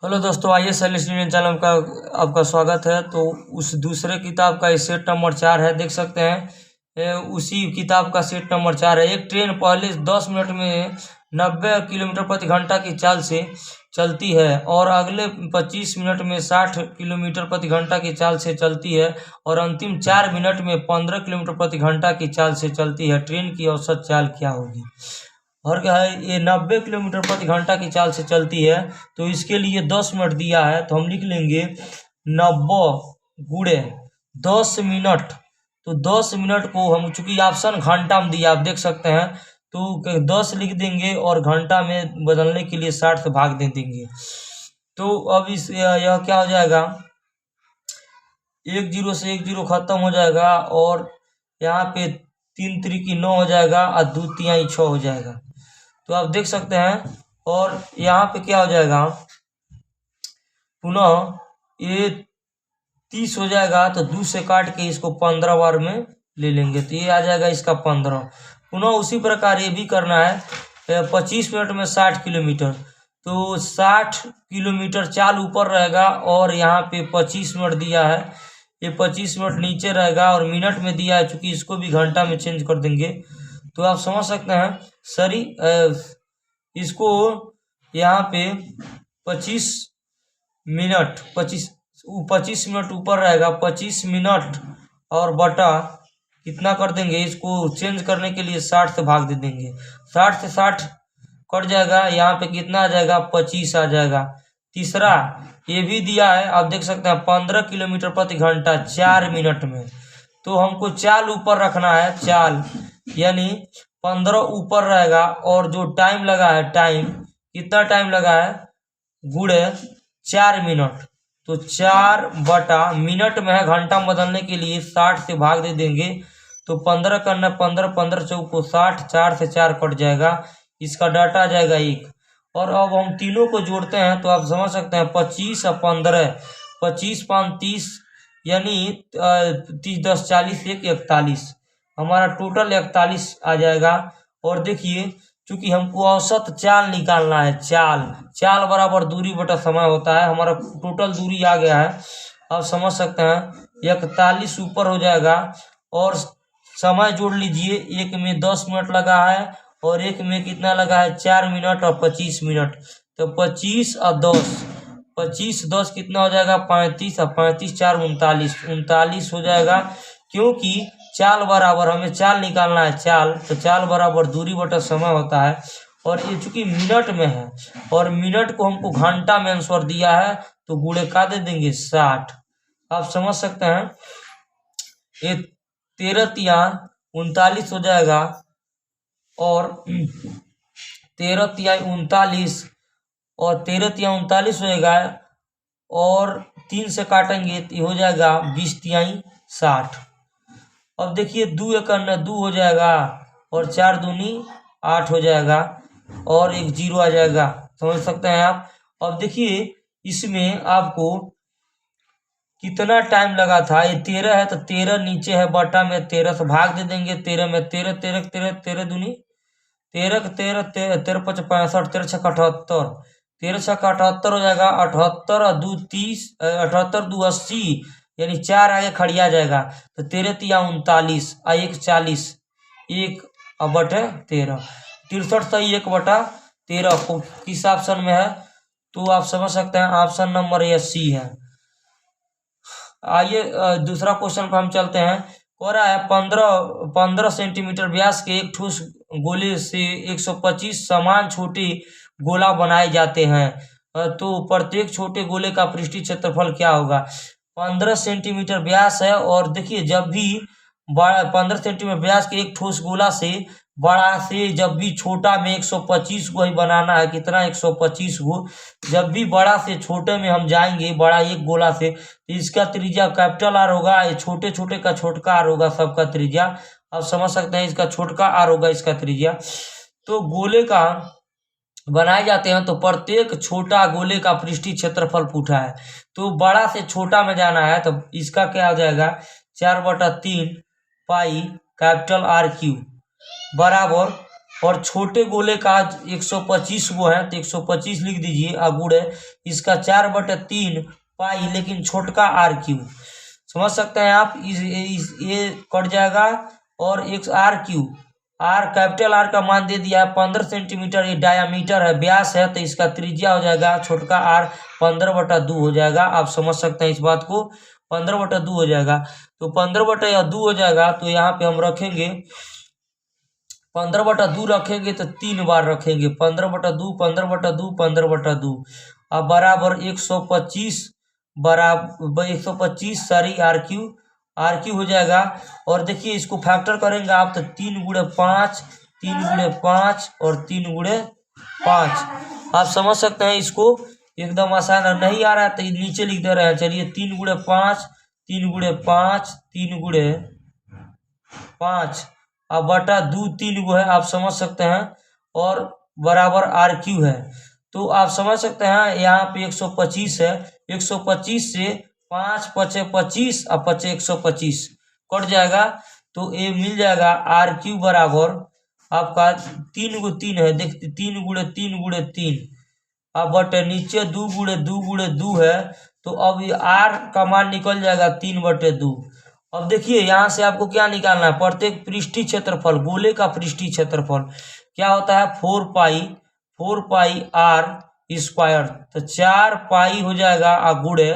Hello दोस्तों, आइए Shailesh news channel का आपका स्वागत है। तो उस दूसरे किताब का सेट नंबर 4 है, देख सकते हैं। उसी किताब का सेट नंबर 4 है। एक ट्रेन पहले 10 मिनट में 90 किलोमीटर प्रति घंटा की चाल से चलती है और अगले 25 मिनट में 60 किलोमीटर प्रति घंटा की चाल से चलती है और अंतिम 4 मिनट में 15 किलोमीटर प्रति घंटा की चाल से चलती है। ट्रेन की औसत चाल क्या होगी? और क्या है, ये 90 किलोमीटर प्रति घंटा की चाल से चलती है, तो इसके लिए 10 मिनट दिया है। तो हम लिख लेंगे 90 गुणे 10 मिनट। तो 10 मिनट को हम, चूंकि ऑप्शन घंटा में दिया, आप देख सकते हैं, तो 10 लिख देंगे और घंटा में बदलने के लिए 60 से भाग दे देंगे। तो अब यह क्या हो जाएगा, 1 0 से 1 0 खत्म हो जाएगा और यहाँ पे 3 त्रिकी 9 हो जाएगा और 2 तिहाई 6 हो जाएगा। तो आप देख सकते हैं। और यहाँ पे क्या हो जाएगा, पुनः ये 30 हो जाएगा, तो 2 से काट के इसको 15 बार में ले लेंगे, तो ये आ जाएगा इसका 15। पुनः उसी प्रकार ये भी करना है। 25 मिनट में 60 किलोमीटर, तो 60 किलोमीटर चाल ऊपर रहेगा और यहाँ पे 25 मिनट दिया है, ये 25 मिनट नीचे रहेगा और मिनट में दिया है, चूंकि इसको भी घंटा में चेंज कर देंगे। तो आप समझ सकते हैं। सरी इसको यहाँ पे 25 मिनट 25 मिनट ऊपर रहेगा, 25 मिनट और बटा कितना कर देंगे, इसको चेंज करने के लिए 60 से भाग दे देंगे। 60 से 60 कट जाएगा, यहाँ पे कितना आ जाएगा, 25 आ जाएगा। तीसरा ये भी दिया है, आप देख सकते हैं, 15 किलोमीटर प्रति घंटा 4 मिनट में। तो हमको चाल ऊपर रखना है, चाल यानी 15 ऊपर रहेगा और जो टाइम लगा है, टाइम कितना टाइम लगा है, गुणे 4 मिनट। तो 4 बटा मिनट में है, घंटा में बदलने के लिए 60 से भाग दे देंगे। तो 15 करना, 15 15 चौको 60, 4 से 4 कट जाएगा, इसका डाटा आ जाएगा 1। और अब हम तीनों को जोड़ते हैं तो आप समझ सकते हैं, 25 और 15, 25 5 30 यानी 30 10 40 1 41, हमारा टोटल 41 आ जाएगा। और देखिए, चूंकि हमको औसत चाल निकालना है, चाल बराबर दूरी बटा समय होता है, हमारा टोटल दूरी आ गया है। आप समझ सकते हैं, 41 ऊपर हो जाएगा और समय जोड़ लीजिए, एक में 10 मिनट लगा है और एक में कितना लगा है, 4 मिनट और 25 मिनट। तो 25 और 10, 25 10 कितना हो जाएगा, 35 और 35 4 39 हो जाएगा। क्योंकि चाल बराबर, हमें चाल निकालना है, चाल तो चाल बराबर दूरी बटा समय होता है और ये चूंकि मिनट में है और मिनट को हमको घंटा में आंसर दिया है, तो गुणे का दे देंगे 60। आप समझ सकते हैं। ये 13 तिया 39 हो जाएगा और 13 तिया 39 और 13 तिया 39 होएगा और 3 से काटेंगे तो हो जाएगा 20 तिहाई 60। अब देखिए, 2 एक 2 हो जाएगा और 4 दूनी 8 हो जाएगा और एक 0 आ जाएगा, समझ सकते हैं आप। अब देखिए, इसमें आपको कितना टाइम लगा था, ये 13 है तो 13 नीचे है, बटा में 13 से भाग दे देंगे। 13 में 13 13 13 13 दूनी 13 13 13 5 65 13 6 78, 13 6 78 हो जाएगा। 78 और 2 30, 78 2 80 यानी 4 आगे खड़िया जाएगा, तो 13 तिया 39 और 1 40, 1 और बटे 13, 63 सही 1 बटा 13 को किस ऑप्शन में है, तो आप समझ सकते हैं ऑप्शन नंबर ये सी है। आइए दूसरा क्वेश्चन पर हम चलते हैं। हो रहा है 15 सेंटीमीटर व्यास के एक ठोस गोले से 125 समान छोटे गोला बनाए जाते हैं, तो प्रत्येक छोटे गोले का पृष्ठीय क्षेत्रफल क्या होगा। 15 सेंटीमीटर व्यास है और देखिए, जब भी 15 सेंटीमीटर व्यास के एक ठोस गोला से बड़ा से जब भी छोटा में 125 को ही बनाना है, कितना 125 को। जब भी बड़ा से छोटे में हम जाएंगे, बड़ा एक गोला से, तो इसका त्रिज्या कैपिटल आर होगा, ये छोटे छोटे का छोटका आर होगा, सबका त्रिज्या आप समझ सकते हैं, इसका छोटका आर होगा, इसका त्रिज्या। तो गोले का बनाए जाते हैं तो प्रत्येक छोटा गोले का पृष्ठीय क्षेत्रफल पूछा है, तो बड़ा से छोटा में जाना है, तो इसका क्या हो जाएगा, 4/3 पाई कैपिटल आर क्यू बराबर और छोटे गोले का 125 गो है तो 125 लिख दीजिए। गुण है इसका 4/3 पाई, लेकिन छोटका RQ समझ सकते हैं आप। ये कट जाएगा और एक RQ कैपिटल R का मान दे दिया है 15 सेंटीमीटर, ये डायामीटर है, व्यास है, तो इसका त्रिज्या हो जाएगा छोटका R 15/2 हो जाएगा। आप समझ सकते हैं इस बात को, 15/2 हो जाएगा। तो 15/2 हो जाएगा तो यहाँ पे हम रखेंगे 15/2 रखेंगे तो 3 बार रखेंगे 15/2 15/2 15/2 अब बराबर 125 बराबर 125 सारी RQ हो जाएगा। और देखिए इसको फैक्टर करेंगे आप तो 3x5 3x5 और 3x5 आप समझ सकते हैं इसको, एकदम आसान है। नहीं आ रहा है तो नीचे लिख दे रहे हैं। चलिए 3x5 3x5 3x5 अब बटा 2 3 गो है, आप समझ सकते हैं, और बराबर RQ है। तो आप समझ सकते हैं यहाँ पे 125 है, 125 से 5 5 25 और 5 125 कट जाएगा तो ये मिल जाएगा RQ बराबर आपका 3 × 3 है, देखते 3 × 3 × 3 अब बटे नीचे 2 × 2 × 2 है, तो अब ये R का मान निकल जाएगा 3/2। अब देखिए यहाँ से आपको क्या निकालना है, प्रत्येक पृष्ठीय क्षेत्रफल, गोले का पृष्ठीय क्षेत्रफल क्या होता है 4 पाई R², तो 4 पाई हो जाएगा गुणे,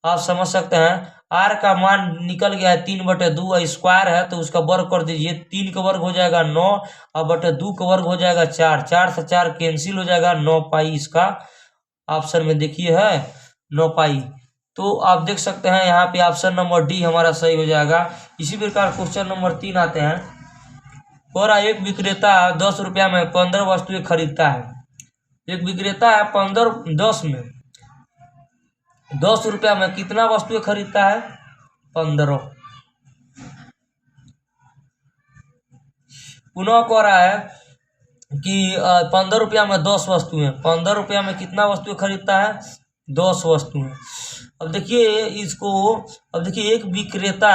आप समझ सकते हैं R का मान निकल गया है 3/2, स्क्वायर है तो उसका वर्ग कर दीजिए, 3 का वर्ग हो जाएगा 9 और बटे 2 का वर्ग हो जाएगा 4, 4 से 4 कैंसिल हो जाएगा, 9 पाई इसका ऑप्शन में देखिए है 9 पाई। तो आप देख सकते हैं यहाँ पे ऑप्शन नंबर डी हमारा सही हो जाएगा। इसी प्रकार क्वेश्चन नंबर 3 आते हैं। और एक विक्रेता 10 रुपया में 15 वस्तुएं खरीदता है। एक विक्रेता है 10 रुपया में कितना वस्तुएं खरीदता है 15। पुनः कह रहा है कि 15 रुपया में 10 वस्तुएं, 15 रुपया में कितना वस्तुएं खरीदता है 10 वस्तुएं। अब देखिए इसको, अब देखिए एक विक्रेता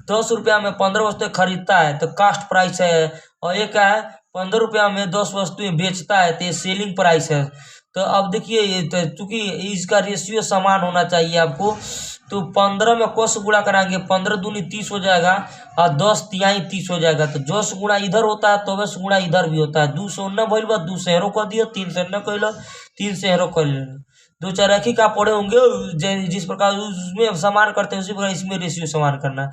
10 रुपया में 15 वस्तुएं खरीदता है तो कास्ट प्राइस है, और एक है 15 रुपया में 10 वस्तुएं बेचता है तो ये सेलिंग प्राइस है। तो अब देखिए चूंकि इसका रेशियो समान होना चाहिए आपको, तो 15 में कौन से गुणा कराएंगे, 15 दूनी 30 हो जाएगा और 10 तिहाई 30 हो जाएगा। तो 10 गुणा इधर होता है तो 10 गुणा इधर भी होता है। 2 से 9 भइल बा, 2 से हेरो कर दियो, 3 से 9 कैलो, 3 से हेरो कर लेना। 2 4 एक ही का पढ़े होंगे, जिस प्रकार उसमें समान करते हैं उसी प्रकार इसमें रेशियो समान करना है।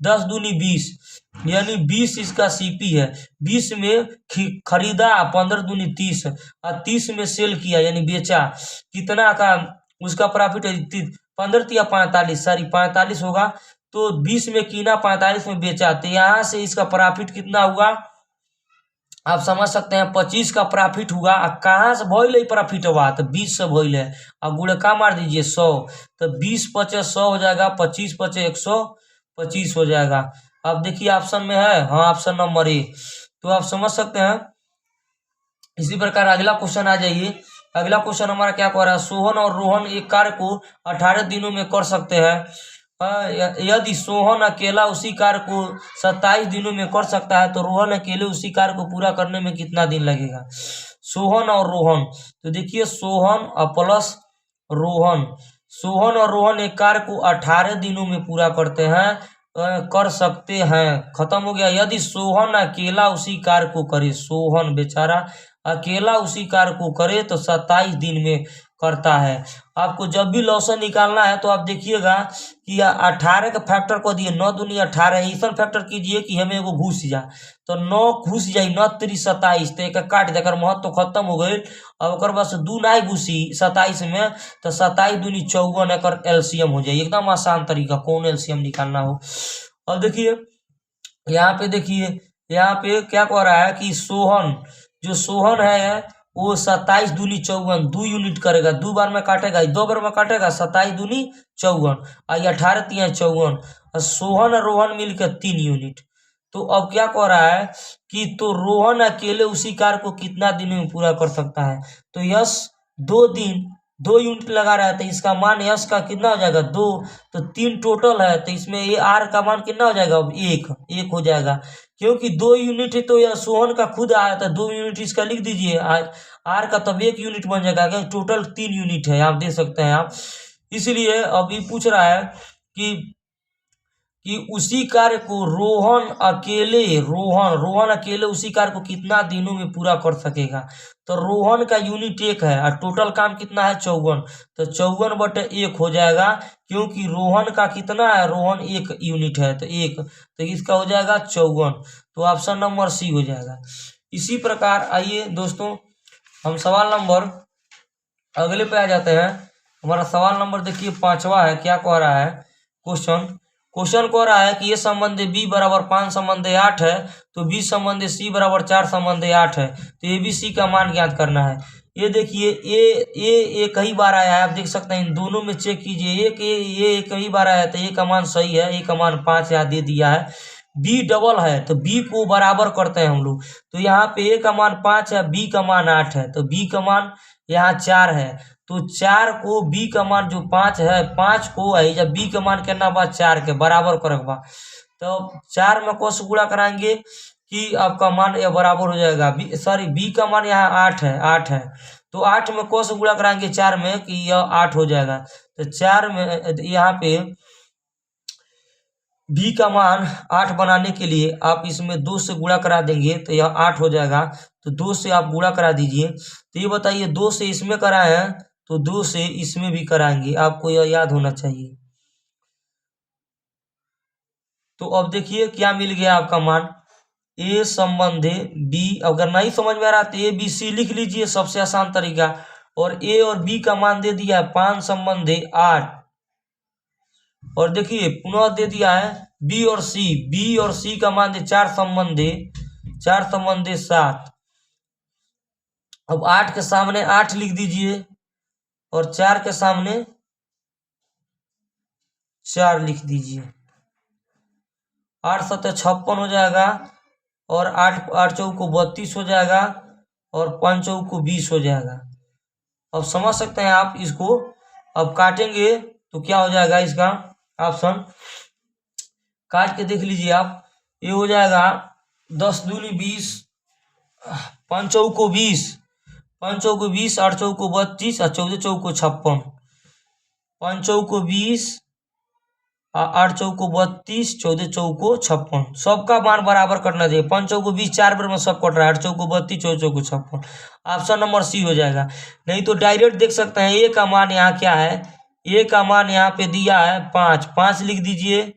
10 दूनी 20 यानी 20 इसका CP है, 20 में खरीदा, 15 दूनी 30 और 30 में सेल किया यानी बेचा, कितना का उसका प्रॉफिट है 15 या 45 सारी 45 होगा। तो 20 में कीना 45 में बेचा, तो यहाँ से इसका प्रॉफिट कितना हुआ आप समझ सकते हैं 25 का प्रॉफिट हुआ। कहाँ से भइल है प्रॉफिट हुआ तो 20 से भइल है, अब गुणे का मार दीजिए 100, तो 20 × 5 = 100 हो जाएगा, 25 × 5 = 125 हो जाएगा। अब देखिए ऑप्शन में है, हाँ ऑप्शन नंबर ए। तो आप समझ सकते हैं। इसी प्रकार अगला क्वेश्चन आ जाइए। अगला क्वेश्चन हमारा क्या कह रहा है, सोहन और रोहन एक कार्य को 18 दिनों में कर सकते हैं। यदि सोहन अकेला उसी कार्य को 27 दिनों में कर सकता है तो रोहन अकेले उसी कार्य को पूरा करने में कितना दिन लगेगा। सोहन और रोहन, तो देखिए सोहन और प्लस रोहन, सोहन और रोहन एक कार्य को 18 दिनों में पूरा करते हैं, कर सकते हैं, खत्म हो गया। यदि सोहन अकेला उसी कार्य को करे, सोहन बेचारा अकेला उसी कार्य को करे तो 27 दिन में करता है। आपको जब भी लॉसन निकालना है तो आप देखिएगा कि 18 का फैक्टर को दिए, 9 दूनी 18, ऐसा फैक्टर कीजिए कि हमें एगो घुस जा, तो 9 घुस जाई, 9 × 3 = 27, तो एक काट देकर महत्व तो खत्म हो गई। अब ओकर बाद से 2 नहीं घुसी 27 में, तो 27 दूनी 54 एकर एलसीएम हो जाए। एकदम आसान तरीका कौन एलसीएम निकालना हो। अब देखिए यहाँ पे, देखिए यहाँ पे क्या कह रहा है कि सोहन, जो सोहन है वो 27 दूनी 54 2 यूनिट करेगा, 2 बार में काटेगा, 2 बार में काटेगा, 27 दूनी 54 और 18 × 3 = 54, और सोहन और रोहन मिलकर 3 यूनिट। तो अब क्या कह रहा है कि तो रोहन अकेले उसी कार्य को कितना दिन में पूरा कर सकता है, तो यस 2 दिन 2 यूनिट लगा रहा है तो इसका मान यश का कितना हो जाएगा 2, तो 3 टोटल है तो इसमें ये आर का मान कितना हो जाएगा अब 1 हो जाएगा, क्योंकि 2 यूनिट है तो यह सोहन का खुद आया था, 2 यूनिट इसका लिख दीजिए आर का, तब 1 यूनिट बन जाएगा, क्योंकि टोटल 3 यूनिट है, आप देख सकते हैं आप। इसलिए अब ये पूछ रहा है कि उसी कार्य को रोहन अकेले उसी कार्य को कितना दिनों में पूरा कर सकेगा। तो रोहन का यूनिट 1 है और टोटल काम कितना है 54, तो 54/1 हो जाएगा, क्योंकि रोहन का कितना है, रोहन 1 यूनिट है तो 1, तो इसका हो जाएगा 54, तो ऑप्शन नंबर सी हो जाएगा। इसी प्रकार आइए दोस्तों हम सवाल नंबर अगले पे आ जाते हैं। हमारा सवाल नंबर देखिए 5वां है, क्या कह रहा है क्वेश्चन कह रहा है कि ये संबंध b बराबर 5 संबंध 8 है, तो b संबंध c बराबर 4 संबंध 8 है, तो ए बी सी का मान ज्ञात करना है। ये देखिए ए कई बार आया है, आप देख सकते हैं, इन दोनों में चेक कीजिए, ये कई बार आया है तो ए का मान सही है, ए का मान 5 यहाँ दे दिया है। बी डबल है तो बी को बराबर करते हैं हम लोग, तो यहाँ पे ए का मान 5 है, बी का मान 8 है, तो बी का मान यहाँ 4 है, तो 4 को बी का मान जो 5 है, 5 को है जब बी का मान करना बा 4 के बराबर करबा, तो 4 में कौन से गुणा कराएंगे कि आपका मान यह बराबर हो जाएगा, बी का मान यहाँ 8 है, तो 8 में कौन से गुणा कराएंगे 4 में कि यह 8 हो जाएगा, तो 4 में यहाँ पे बी का मान 8 बनाने के लिए आप इसमें 2 से गुणा करा देंगे तो यह 8 हो जाएगा, तो 2 से आप गुणा करा दीजिए। तो ये बताइए 2 से इसमें कराए हैं तो 2 से इसमें भी कराएंगे, आपको यह याद होना चाहिए। तो अब देखिए क्या मिल गया आपका मान, ए संबंधे बी, अगर नहीं समझ में आ रहा तो ए बी सी लिख लीजिए, सबसे आसान तरीका, और ए और बी का मान दे दिया है 5 संबंधे 8, और देखिए पुनः दे दिया है बी और सी का मान दे 4 संबंधे 7। अब 8 के सामने 8 लिख दीजिए और 4 के सामने 4 लिख दीजिए, 8 7 56 हो जाएगा, और 8 चौको 32 हो जाएगा, और 5 चौको 20 हो जाएगा। अब समझ सकते हैं आप इसको, अब काटेंगे तो क्या हो जाएगा इसका ऑप्शन, काट के देख लीजिए आप, ये हो जाएगा 10 दूनी 20, 5 चौको 20, 5 चौको 20, 8 चौको 32 और 14 चौको 56, 5 चौको 20, 8 चौको 32, 14 चौको 56, सबका मान बराबर करना चाहिए, 5 चौको 20 4 बार में सब कट रहा है, 8 चौको 32, 14 चौको 56, ऑप्शन नंबर सी हो जाएगा। नहीं तो डायरेक्ट देख सकते हैं ए का मान यहाँ क्या है, ए का मान यहाँ पे दिया है 5 लिख दीजिए,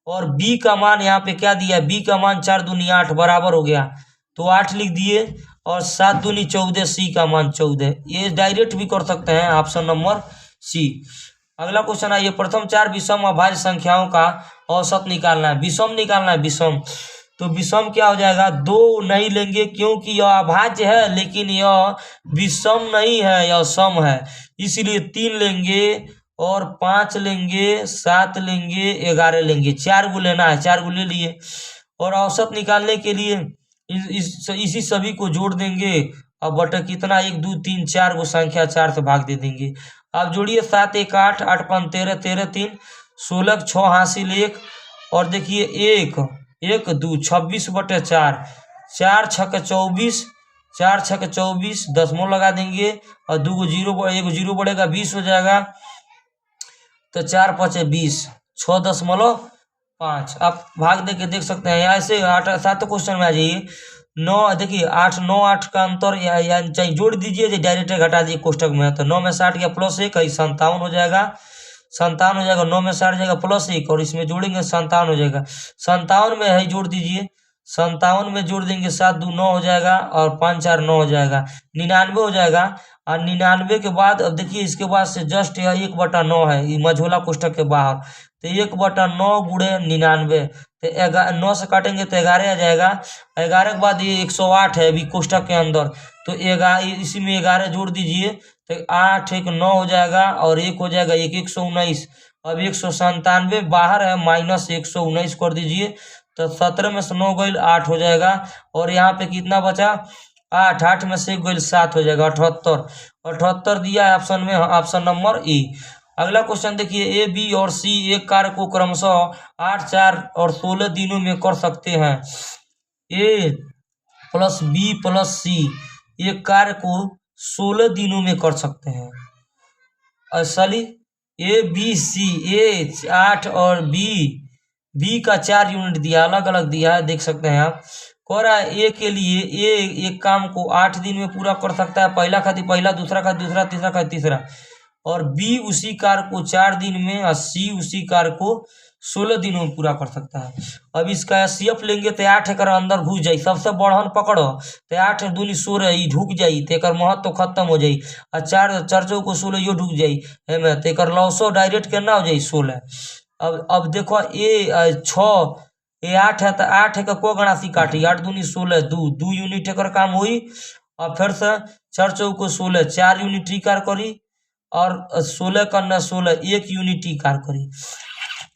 और बी का मान यहाँ पे क्या दिया है, बी का मान 4 दूनी 8 बराबर हो गया, तो 8 लिख दिए, और 7 दूनी 14, सी का मान 14, ये डायरेक्ट भी कर सकते हैं, ऑप्शन नंबर सी। अगला क्वेश्चन आइए, प्रथम 4 विषम अभाज्य संख्याओं का औसत निकालना है, विषम निकालना है, विषम, तो विषम क्या हो जाएगा, 2 नहीं लेंगे क्योंकि यह अभाज्य है, लेकिन यह विषम नहीं है, यह सम है, इसलिए 3 लेंगे, और 5 लेंगे, 7 लेंगे, 11 लेंगे, 4 गो लेना है, 4 गो ले लिए, और औसत निकालने के लिए इसी सभी को जोड़ देंगे, अब बटा कितना 1 2 3 4 गो संख्या 4 से भाग दे देंगे, आप जोड़िए 7 1 8, 8 5 13, 13 3 16, 6 हासिल 1, और देखिए 1 1 2 26/4, 4 6 24, 4 6 24, दशमलव लगा देंगे, और 2 जीरो 1 जीरो बढ़ेगा 20 हो जाएगा, तो 4 5 20, 6.5, आप भाग दे के देख सकते हैं। ऐसे 8 7 क्वेश्चन में आ जाइए, 9 देखिए 8 9 8 का अंतर या चाहे जोड़ दीजिए, डायरेक्ट घटा दिए कोष्टक में, तो 9 में 60 गया प्लस 1, 57 हो जाएगा, 57 हो जाएगा, 9 में 60 जाएगा प्लस 1, और इसमें जोड़ेंगे 57 हो जाएगा, 57 में है जोड़ दीजिए, 57 में जोड़ देंगे 7 2 9 हो जाएगा, और 5 4 9 हो जाएगा, 99 हो जाएगा, और 99 के बाद अब देखिए इसके बाद से जस्ट यह 1/9 है, ये मझोला कोष्टक के बाहर, तो 1/9 गुणे 99, तो 9 से काटेंगे तो 11 आ जाएगा, 11 के बाद ये 108 है अभी कोष्टक के अंदर, तो 11 इसी में 11 जोड़ दीजिए, तो 8 1 9 हो जाएगा, और 1 हो जाएगा 1 119, अब 197 बाहर है, माइनस 119 कर दीजिए, तो 17 में से 9 गई 8 हो जाएगा, और यहाँ पे कितना बचा 8, 8 में से 1 गई 7 हो जाएगा 78। 78 दिया है ऑप्शन में, ऑप्शन नंबर ई। अगला क्वेश्चन देखिए, ए बी और सी एक कार्य को क्रमशः 8, 4 और 16 दिनों में कर सकते हैं। ए प्लस बी प्लस सी एक कार्य को 16 दिनों में कर सकते हैं। असली ए बी सी, ए 8 और बी का 4 यूनिट दिया, अलग अलग दिया है, देख सकते हैं आप। कह रहा है ए के लिए ए एक काम को 8 दिन में पूरा कर सकता है, पहला खाती पहला, दूसरा खाती दूसरा, तीसरा खाती तीसरा। और बी उसी कार्य को 4 दिन में और सी उसी कार्य को 16 दिनों में पूरा कर सकता है। अब इसका एचसीएफ लेंगे तो 8 एकर अंदर घुस जाई, सबसे बढ़न पकड़ो तो 8 दूनी 16 ई ढुक जाई तो एकर महत्व तो खत्म हो जाई। और 4 चर्चों को 16 यो ढुक जाई है में तो एकर लॉसो डायरेक्ट केना हो जाई 16। अब देखो ए 6 ए 8 है तो 8 का को गणासी काटी, 8 दूनी 16, 2 यूनिट एकर काम हुई। और फिर से 4 चौको 16, 4 यूनिट ई कार्य करी और 16 करना 16 1 यूनिट ई कार्य करी।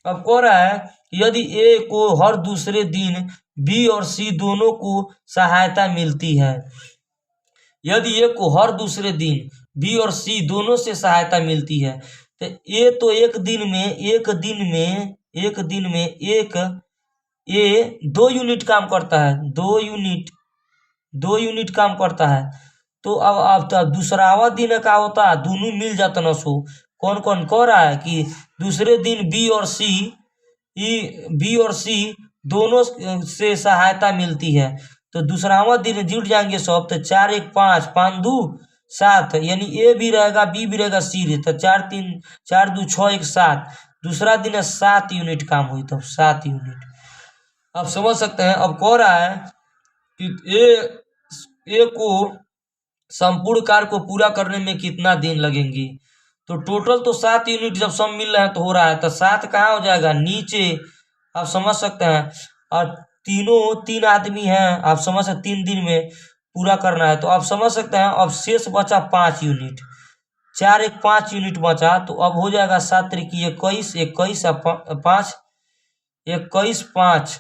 अब कह रहा है यदि ए को हर दूसरे दिन बी और सी दोनों को सहायता मिलती है, यदि ए को हर दूसरे दिन बी और सी दोनों से सहायता मिलती है तो ए तो एक दिन में ए 2 यूनिट काम करता है, 2 यूनिट काम करता है। तो अब दूसरावा दिन का होता है दोनों मिल जाता न सो। कौन कौन कह रहा है कि दूसरे दिन बी और सी दोनों से सहायता मिलती है, तो दूसरावा दिन जुट जाएंगे सब, तो 4 1 5, 5 2 7, यानी ए भी रहेगा बी भी रहेगा सी रहे, तो 4 3 4 2 6 1 7। दूसरा दिन है 7 यूनिट काम हुई, तो 7 यूनिट आप समझ सकते हैं। अब कह रहा है कि ए को संपूर्ण कार्य को पूरा करने में कितना दिन लगेंगे, तो टोटल तो 7 यूनिट जब सब मिल रहा है तो हो रहा है, तो 7 कहाँ हो जाएगा नीचे, आप समझ सकते हैं। और 3 आदमी हैं, आप समझ सकते 3 दिन में पूरा करना है, तो आप समझ सकते हैं। अब शेष बचा 5 यूनिट, 4 1 5 यूनिट बचा, तो अब हो जाएगा 7 त्रिकी 21, 21 5 21 5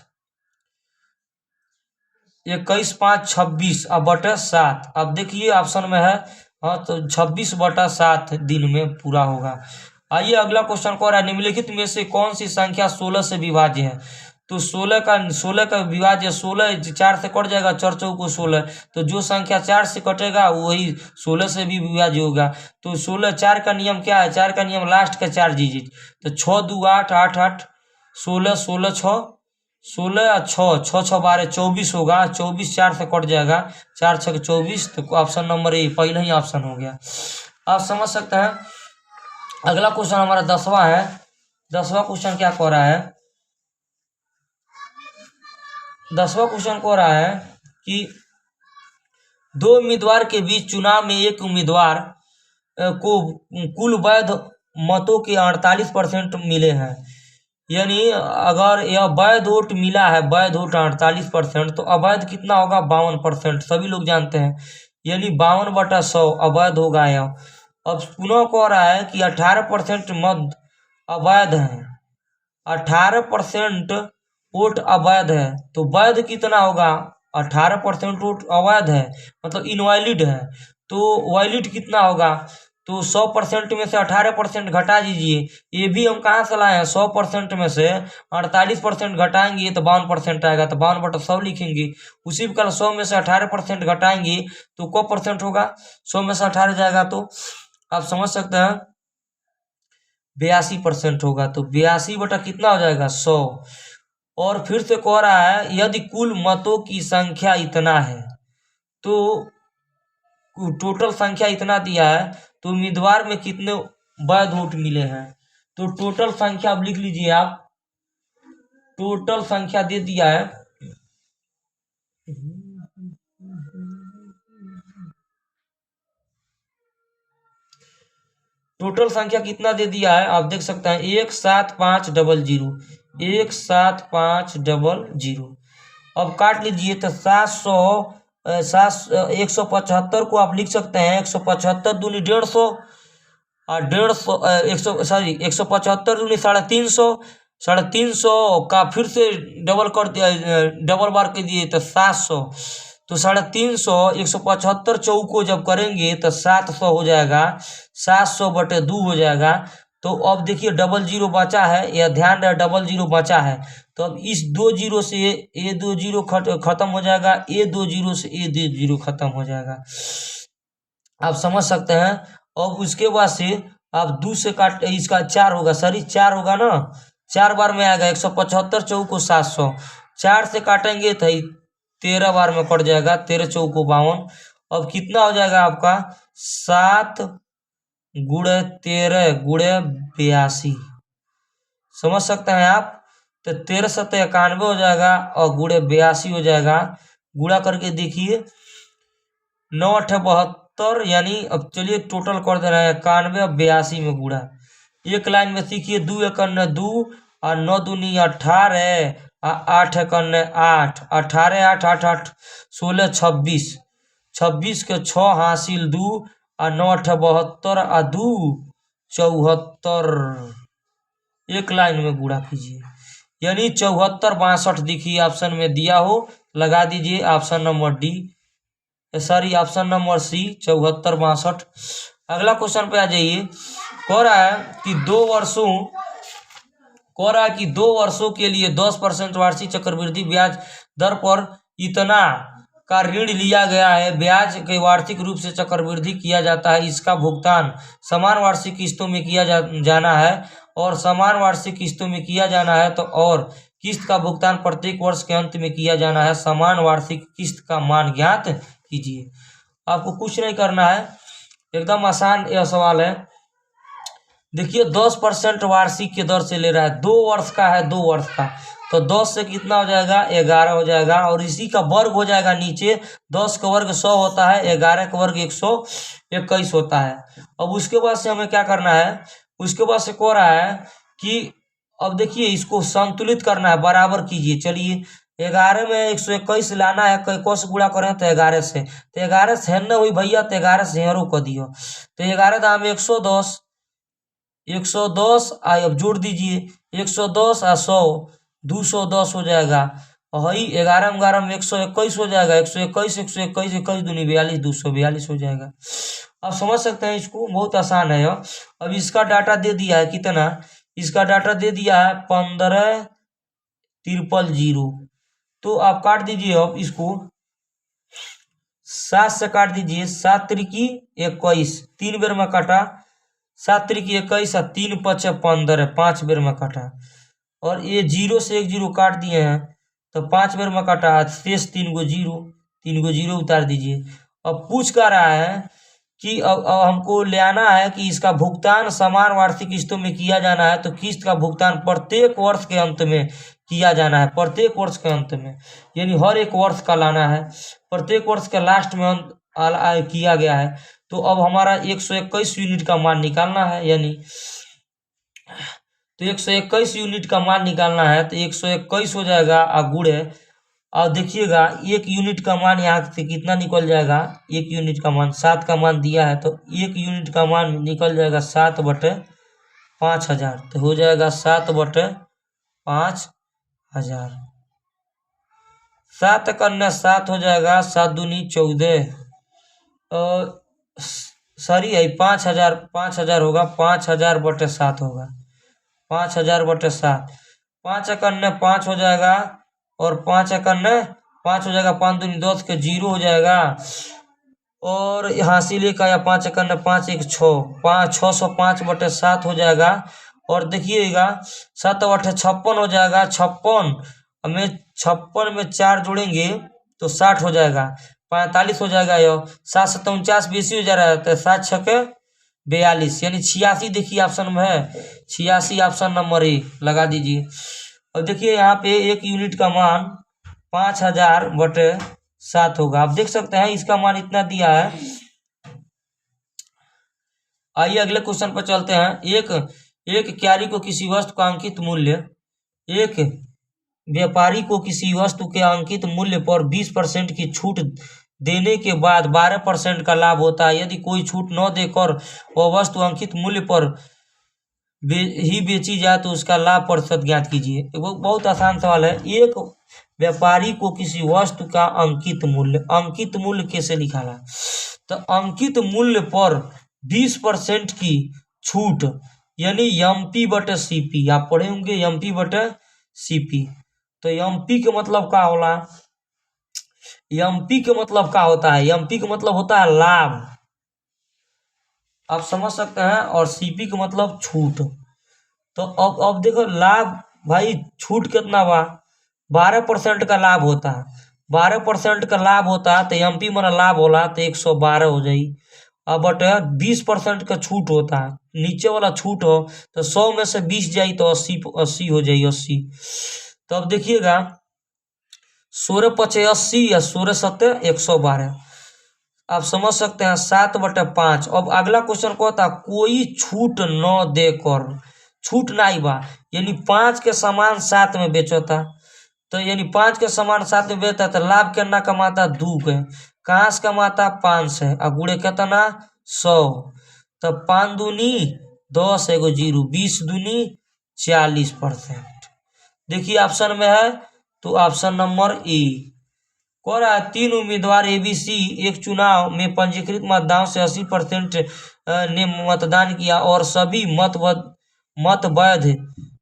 21 5 26 अब बटे 7। अब देखिए ऑप्शन में है हाँ, तो 26/7 दिन में पूरा होगा। आइए अगला क्वेश्चन कह रहा है निम्नलिखित में से कौन सी संख्या 16 से विभाज्य है, तो 16 का विभाज्य 16 4 से कट जाएगा, 4 चौको 16, तो जो संख्या 4 से कटेगा वही 16 से भी विभाज्य होगा। तो 16 4 का नियम क्या है, 4 का नियम लास्ट का 4 डिजिट, तो 6 2 8 8 8 16 16 6 16 6 6 6 12 24 होगा, 24 4 से कट जाएगा, 4 6 24, तो ऑप्शन नंबर ए पहले ही ऑप्शन हो गया, आप समझ सकते हैं। अगला क्वेश्चन हमारा 10वां है। 10वां क्वेश्चन क्या कह रहा है, 10वां क्वेश्चन कह रहा है कि 2 उम्मीदवार के बीच चुनाव में एक उम्मीदवार को कुल वैध मतों के 48% मिले हैं, यानी अगर यह वैध वोट मिला है, वैध वोट 48%, तो अवैध कितना होगा 52%, सभी लोग जानते हैं, यानी 52/100 अवैध होगा यह। अब पुनः कह रहा है कि 18% मत अवैध है, 18% वोट अवैध है, तो वैध कितना होगा, 18% वोट अवैध है मतलब इनवैलिड है, तो वैलिड कितना होगा, तो 100% में से 18% घटा दीजिए, ये भी हम कहाँ से लाए हैं, 100% में से 48% घटाएंगे तो 52% आएगा, तो 52/100 लिखेंगे। उसी प्रकार 100 में से 18% घटाएंगे तो को परसेंट होगा, 100 में से 18 जाएगा तो आप समझ सकते हैं 82% होगा, तो 82 बटा कितना हो जाएगा 100। और फिर से कह रहा है यदि कुल मतों की संख्या इतना है, तो टोटल संख्या इतना दिया है, तो उम्मीदवार में कितने वैध वोट मिले हैं, तो टोटल संख्या अब लिख लीजिए आप, टोटल संख्या दे दिया है, टोटल संख्या कितना दे दिया है आप देख सकते हैं 17500, 17500। अब काट लीजिए तो 175 को आप लिख सकते हैं 175 दूनी 150 और 150 175 दूनी 350, 350 का फिर से डबल कर दिया, डबल बार कर दिए तो 700, तो 350, 175 चौक को जब करेंगे तो 700 हो जाएगा, 700/2 हो जाएगा। तो अब देखिए डबल जीरो बचा है, यह ध्यान रहे डबल जीरो बचा है। तो अब इस 2 जीरो से ये 2 जीरो खत्म हो जाएगा, ये 2 जीरो से ये 2 जीरो खत्म हो जाएगा। आप समझ सकते हैं। अब उसके बाद से आप 2 से काट, इसका 4 होगा, सॉरी 4 होगा ना, 4 बार में आएगा। 175 चौक को 700, 4 से काटेंगे तो 13 बार में कट जाएगा, 13 चौक को 52। अब कितना हो जाएगा आपका 7 गुणे 13 गुणे 82, समझ सकते हैं आप। तो 13 7 91 हो जाएगा और गुणे 82 हो जाएगा। गुणा करके देखिए 9 8 72, यानी अब चलिए टोटल कर दे रहे हैं 91 और 82 में गुणा। एक लाइन में सीखिए 2 1 2 और 9 दूनी 18 और 8 1 8, 18 8 8 8 16 26, 26 के 6 हासिल 2 और 9 8 72 और 2 74। एक लाइन में गुणा कीजिए, यानी 74 62 देखिए ऑप्शन में दिया हो, लगा दीजिए option number D, sorry option number C 74 62। अगला क्वेश्चन पे आ जाइए। कह रहा है कि 2 वर्षों के लिए 10% वार्षिक चक्रवृद्धि ब्याज दर पर इतना का ऋण लिया गया है। ब्याज के वार्षिक रूप से चक्रवृद्धि किया जाता है। इसका भुगतान समान वार्षिक किस्तों में किया जाना है और समान वार्षिक किस्तों में किया जाना है तो और किस्त का भुगतान प्रत्येक वर्ष के अंत में किया जाना है। समान वार्षिक किस्त का मान ज्ञात कीजिए। आपको कुछ नहीं करना है, एकदम आसान यह सवाल है। देखिए 10% वार्षिक के दर से ले रहा है, 2 वर्ष का है, 2 वर्ष का, तो 10 से कितना हो जाएगा 11 हो जाएगा और इसी का वर्ग हो जाएगा नीचे। 10 का वर्ग 100 होता है, 11 का वर्ग 121 होता है। अब उसके बाद से हमें क्या करना है, उसके बाद से कह रहा है कि अब देखिए इसको संतुलित करना है, बराबर कीजिए। चलिए 11 में 121 लाना है, को से गुणा करें तो 11 से, तो 11 से है ना हुई भैया, तो 11 से हरू कर दियो, तो 11 दाम 110, 110 अब जोड़ दीजिए 110 और 100, 210 हो जाएगा। और वही 11 में 11 में 121 हो जाएगा, 121 121 21 दूनी 42, 242 हो जाएगा। आप समझ सकते हैं, इसको बहुत आसान है। अब इसका डाटा दे दिया है कितना, इसका डाटा दे दिया है 15,000, तो आप काट दीजिए। अब इसको 7 से काट दीजिए, 7 त्रिकी 21, 3 बेर में काटा, 7 त्रिकी 21 और 3 5 15, 5 बेर में काटा। और ये 0 से 1 0 काट दिए हैं तो 5 बेर में काटा, शेष 3 गो 0 उतार दीजिए। अब पूछ कर रहा है कि अब हमको ले आना है कि इसका भुगतान समान वार्षिक किस्तों में किया जाना है, तो किस्त का भुगतान प्रत्येक वर्ष के अंत में किया जाना है, प्रत्येक वर्ष के अंत में, यानी हर एक वर्ष का लाना है, प्रत्येक वर्ष के लास्ट में किया गया है। तो अब हमारा 121 यूनिट का मान निकालना है, यानी तो 121 यूनिट का मान निकालना है, तो 121 हो जाएगा गुणे, और देखिएगा 1 यूनिट का मान यहाँ से कितना निकल जाएगा, 1 यूनिट का मान 7 का मान दिया है, तो 1 यूनिट का मान निकल जाएगा 7/5000, तो हो जाएगा 7/5000। 7 करने 7 हो जाएगा, 7 दूनी 14, सॉरी 5000 होगा, 5000/7 होगा, 5000/7, 5 करने 5 हो जाएगा और 5 करने 5 हो जाएगा, 5 दूनी 10 के 0 हो जाएगा और हासिल का या 5 करने 5 1 6, 605/7 हो जाएगा। और देखिएगा 7/56 हो जाएगा, 56 में 4 जोड़ेंगे तो 60 हो जाएगा, 45 हो जाएगा। यो 7 7 49 बेसी हो जा रहा है, तो 7 6 के 42, यानी 86 देखिए ऑप्शन में है, 86 ऑप्शन नंबर 1 लगा दीजिए। और देखिए यहाँ पे 1 यूनिट का मान 5000/7 होगा। आप देख सकते हैं इसका मान इतना दिया है। आइए अगले क्वेश्चन पर चलते हैं। एक क्यारी को किसी वस्तु का अंकित मूल्य, एक व्यापारी को किसी वस्तु के अंकित मूल्य पर 20% की छूट देने के बाद 12% का लाभ होता है। यदि कोई छूट न देकर वह वस्तु अंकित मूल्य पर ही बेची जाए तो उसका लाभ प्रतिशत ज्ञात कीजिए। बहुत आसान सवाल है। एक व्यापारी को किसी वस्तु का अंकित मूल्य कैसे लिखा ला? तो अंकित मूल्य पर 20% की छूट, यानी एमपी बटे सीपी। आप पढ़े होंगे एमपी बटे सीपी। तो एमपी के मतलब क्या होला? एमपी के मतलब क्या होता है? एमपी का मतलब होता है लाभ, आप समझ सकते हैं, और सीपी का मतलब छूट। तो अब देखो लाभ भाई, छूट कितना बा? 12% का लाभ होता है। 12% का लाभ होता है तो एमपी माना लाभ होला तो 112 हो जाई। अब बट 20% का छूट होता है, नीचे वाला छूट हो तो 100 में से 20 जाई तो 80 हो जाई, 80। तो अब देखिएगा 16 पचे 80 या 16 सत्ते 112, आप समझ सकते हैं 7/5। अब अगला क्वेश्चन को होता कोई छूट न देकर, छूट नहीं बा, यानी 5 के सामान 7 में बेचता। तो यानी 5 के सामान 7 में बेचता तो लाभ कितना कमाता? 2 के। कहाँ से कमाता? 5 से। अब गुड़े कितना? 100। तो 5 दूनी 10, एगो 0, 20 दूनी 40%। देखिए ऑप्शन में है तो ऑप्शन नंबर ए। कह रहा है 3 उम्मीदवार एबीसी एक चुनाव में पंजीकृत मतदाताओं से 80% ने मतदान किया और सभी मत वैध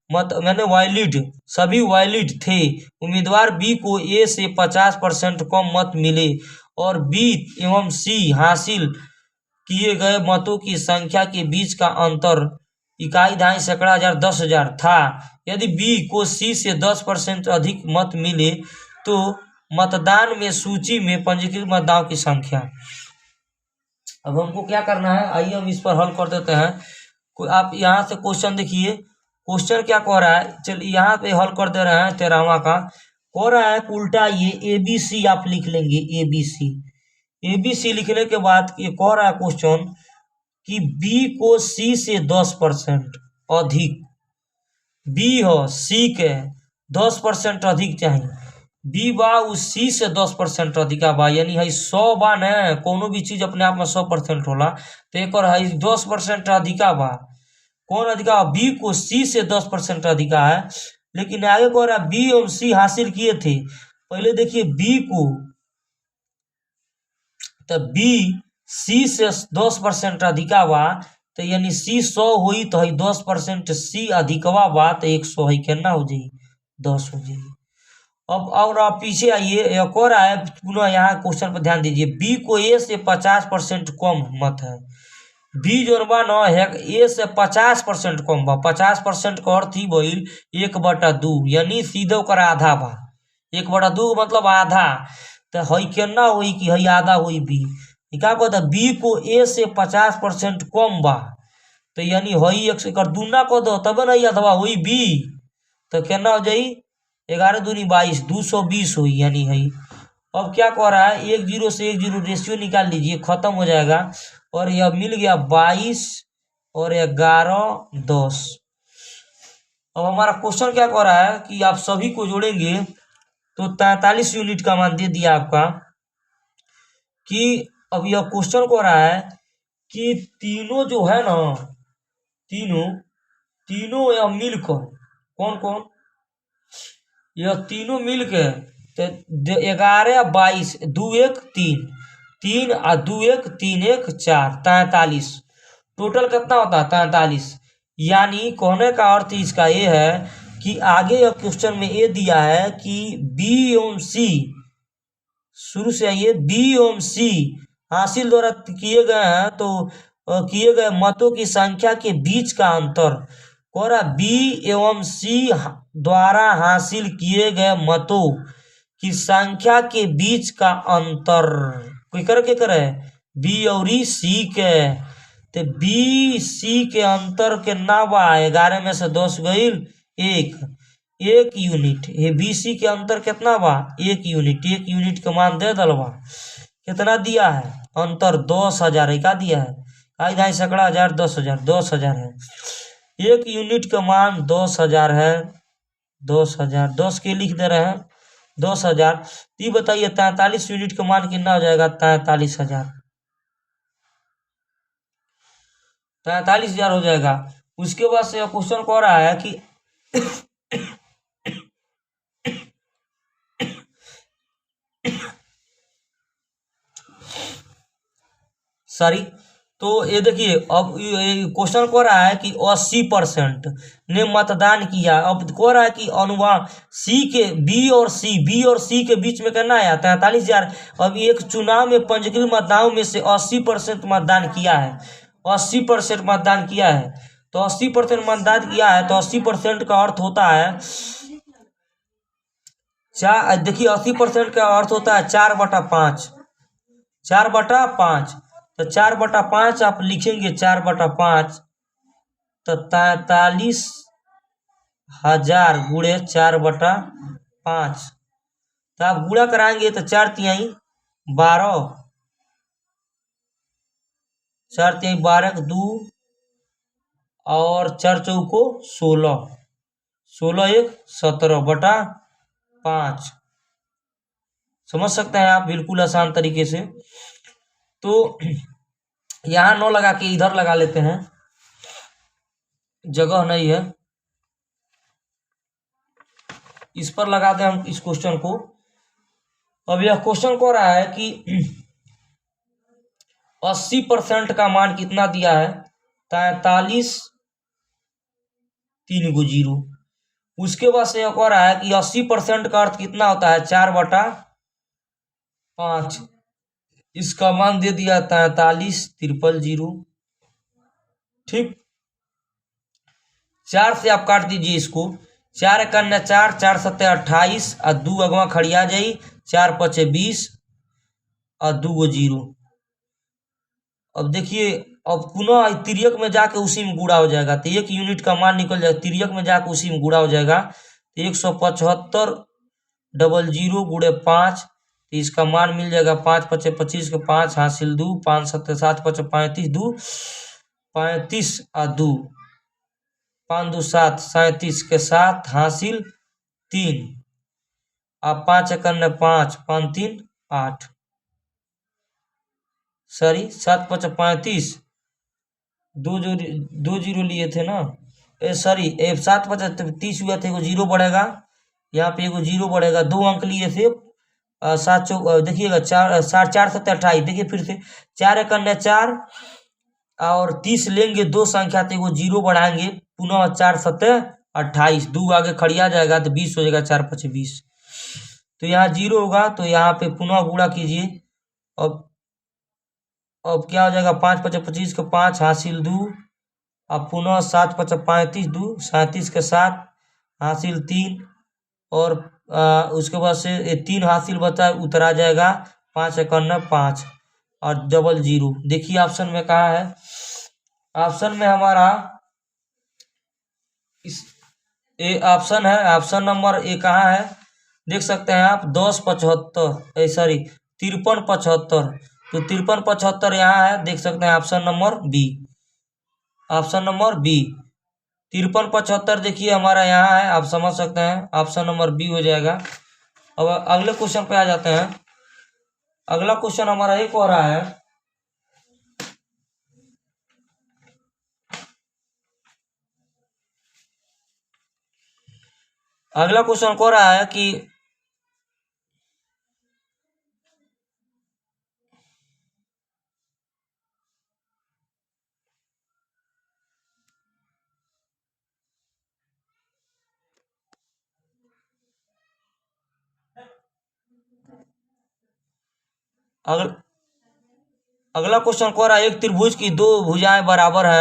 मत मैंने वैलिड, सभी वैलिड थे। उम्मीदवार बी को ए से 50% कम मत मिले और बी एवं सी हासिल किए गए मतों की संख्या के बीच का अंतर इकाई दहाई सैकड़ा हजार 10,000 था। यदि बी को सी से 10% अधिक मत मिले तो मतदान में सूची में पंजीकृत मतदाताओं की संख्या। अब हमको क्या करना है, आइए हम इस पर हल कर देते हैं। आप यहाँ से क्वेश्चन देखिए, क्वेश्चन क्या कह रहा है, चलिए यहाँ पे हल कर दे रहे हैं 13वां का। कह रहा है उल्टा ये एबीसी आप लिख लेंगे, एबीसी। एबीसी लिखने के बाद ये कह रहा है क्वेश्चन कि बी को सी से 10% अधिक, बी हो सी के 10% अधिक चाहिए, बी बा उस सी से 10% अधिक बा, यानी है 100 बा न, कोनो भी चीज अपने आप में 100% होला तो एक और है 10% अधिका बा। कौन अधिका? बी को सी से 10% अधिका है। लेकिन आगे कह रहा बी और सी हासिल किए थे, पहले देखिए बी को, तो बी सी से 10% अधिका बा तो यानी सी 100 हुई तो है 10% सी अधिकवा बा तो 100 है, कितना हो जाई? 10 हो जाई। अब और आप पीछे आइए, एक और है पुनः यहाँ क्वेश्चन पर ध्यान दीजिए, बी को ए से 50% कम मत है। बी जो बा न है ए से 50% कम बा, 50% का अर्थ ही भइल 1/2, यानी सीधे ओकर आधा बा। 1/2 मतलब आधा, तो हई केना हुई कि हई आधा हुई बी। क्या कहता बी को ए से 50% कम बा तो यानी हई एक दूना कह दो तब न अथवा हुई बी, तो केना हो जाई? 11 दूनी 22, 220 हुई, यानी है। अब क्या कह रहा है 1 0 से 1 0 रेशियो निकाल लीजिए, खत्म हो जाएगा और यह मिल गया 22 और 11 10। अब हमारा क्वेश्चन क्या कह रहा है कि आप सभी को जोड़ेंगे तो 43 यूनिट का मान दे दिया आपका। कि अब यह क्वेश्चन कह रहा है कि तीनों जो है ना, तीनों यह मिलकर, कौन कौन? यह तीनों मिलके तो 11 22 2 1 3, 3 और 2 1 3 1 4, 43, टोटल कितना होता है? 43। यानी कहने का अर्थ इसका ये है कि आगे यह क्वेश्चन में ये दिया है कि बी एवं सी, शुरू से आइए, बी एवं सी हासिल द्वारा किए गए हैं तो किए गए मतों की संख्या के बीच का अंतर। कोरा बी एवं सी द्वारा हासिल किए गए मतों की संख्या के बीच का अंतर कोई कर के करे बी और सी के, तो बी सी के अंतर के ना बा 11 में से 10 गईल 1 यूनिट। ये बी सी के अंतर कितना बा? 1 यूनिट। 1 यूनिट का मान दे दल बा, कितना दिया है अंतर? 10,000 का दिया है, आई ढाई सैकड़ा हजार 10,000, 10,000 है। 1 यूनिट का मान 10,000 है, 10,000 10 के लिख दे रहे हैं 10,000। ये बताइए 43 यूनिट का मान कितना हो जाएगा? 43,000, 43,000 हो जाएगा। उसके बाद से क्वेश्चन कह रहा है कि सॉरी। तो ये देखिए, अब क्वेश्चन को रहा है कि 80% ने मतदान किया। अब को रहा है कि अनुमान सी के बी और सी के बीच में करना है 43,000। अब एक चुनाव में पंजीकृत मतदाताओं में से 80% मतदान किया है, 80% मतदान किया है। तो 80% मतदान किया है, तो 80% का अर्थ होता है देखिए 80% का अर्थ होता है 4/5, 4/5। तो 4/5 आप लिखेंगे 4/5, तो 43,000 गुणे 4/5। तो आप गुणा कराएंगे तो 4×3=12, 4×3=12 2 और 4×4=16, 16×1=17/5। समझ सकते हैं आप बिल्कुल आसान तरीके से। तो यहाँ 9 लगा के इधर लगा लेते हैं, जगह नहीं है, इस पर लगा दें हम इस क्वेश्चन को। अब यह क्वेश्चन को रहा है कि 80% का मान कितना दिया है, 43 3 को 0। उसके बाद से कह रहा है कि 80% का अर्थ कितना होता है 4/5। इसका मान दे दिया 43 000। ठीक, 4 से आप काट दीजिए इसको, 4×4 4 7 28 और 2 अगवा खड़िया जाई, 4×5 20 और 2 को 0। अब देखिए, अब पुनः तिर्यक में जाके उसी में गुणा हो जाएगा, तो 1 यूनिट का मान निकल जाएगा, तिर्यक में जाके उसी में गुणा हो जाएगा। तो 175 00 गुणे 5, तो इसका मान मिल जाएगा 5×5 25 के 5 हासिल 2, 5×7 7 5 35 2 35 और 2 5×2 7 37 के 7 हासिल 3 और 5×1 5 5×3 8, सॉरी 7×5 35, 2 जीरो लिए थे ना, सॉरी 7×5 30 हुआ था, 0 बढ़ेगा, यहाँ पे 0 बढ़ेगा, 2 अंक लिए थे। 7 चौक देखिएगा 4 4 7 28, देखिए फिर से 4×1 4 और 30 लेंगे, 2 संख्या तो 0 बढ़ाएंगे, पुनः 4 7 28, 2 आगे खड़िया जाएगा तो 20 हो जाएगा, 4×5 20। तो यहाँ 0 होगा, तो यहाँ पे पुनः गुणा कीजिए। अब क्या हो जाएगा, 5×5 25 के 5 हासिल 2 अब पुनः 7×5 35 2 37 के 7 हासिल 3 और उसके बाद से 3 हासिल बचा, उतरा जाएगा 5×1 5 और 00। देखिए ऑप्शन में कहा है, ऑप्शन में हमारा इस ऑप्शन है, ऑप्शन नंबर ए कहाँ है देख सकते हैं आप, 10×75 सॉरी 53×75। तो 53×75 यहाँ है, देख सकते हैं option number B, option number B 53×75 देखिए हमारा यहाँ है, आप समझ सकते हैं ऑप्शन नंबर बी हो जाएगा। अब अगले क्वेश्चन पे आ जाते हैं। अगला क्वेश्चन हमारा एक हो रहा है, अगला क्वेश्चन को रहा है कि अगला क्वेश्चन को रहा है, एक त्रिभुज की 2 भुजाएं बराबर है।